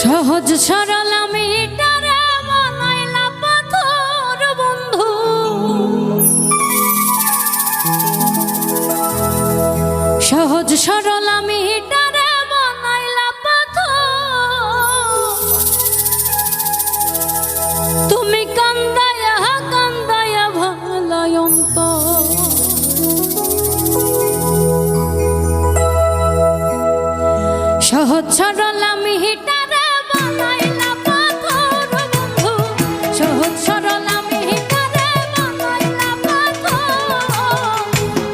সহজ সরল আমি এটারে বানাইলা পাথর বন্ধু, সহজ সরল আমি এটারে বানাইলা পাথর। তুমি কান্দায়া কান্দায়া ভালাই অন্তর, সহজ সরল আমি এটারে বানাইলা পাথর বন্ধু, সহজ সরল আমি এটারে বানাইলা পাথর।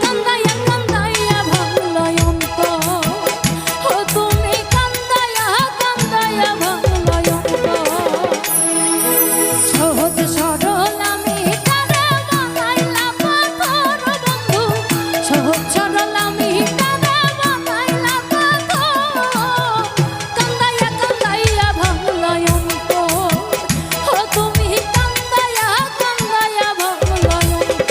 কান্দায়া কান্দায়া ভালাই অন্তর, ও তুমি কান্দায়া কান্দায়া ভালাই অন্তর। সহজ সরল আমি এটারে বানাইলা পাথর বন্ধু, সহজ সরল আমি এটারে বানাইলা পাথর। কান্দায়া কান্দায়া ভালাই অন্তর, ও তুমি কান্দায়া কান্দায়া ভালাই অন্তর।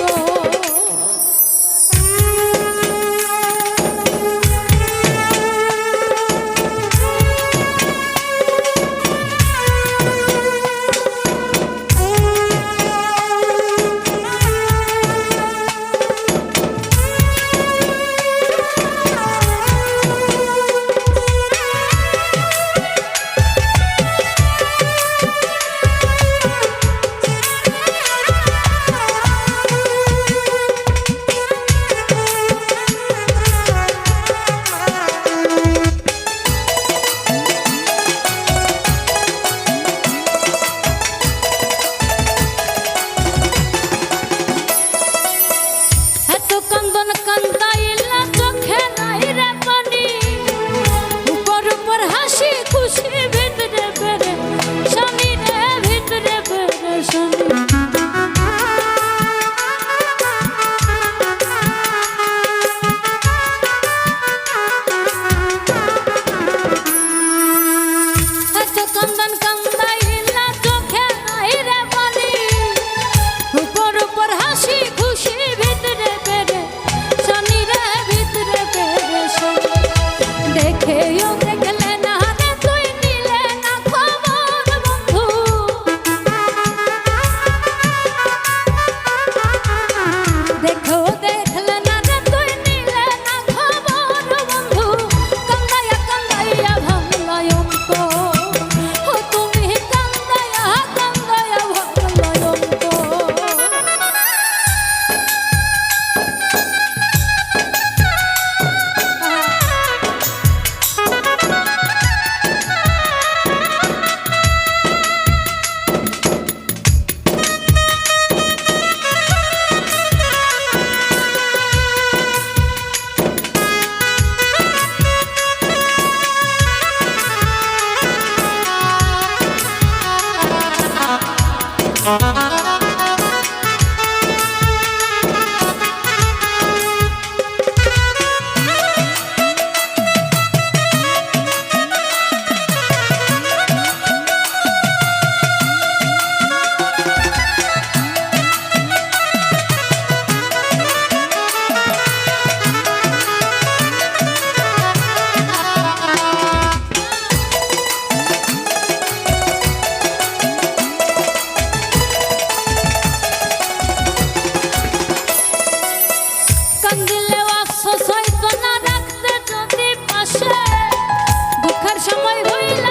সময় হইল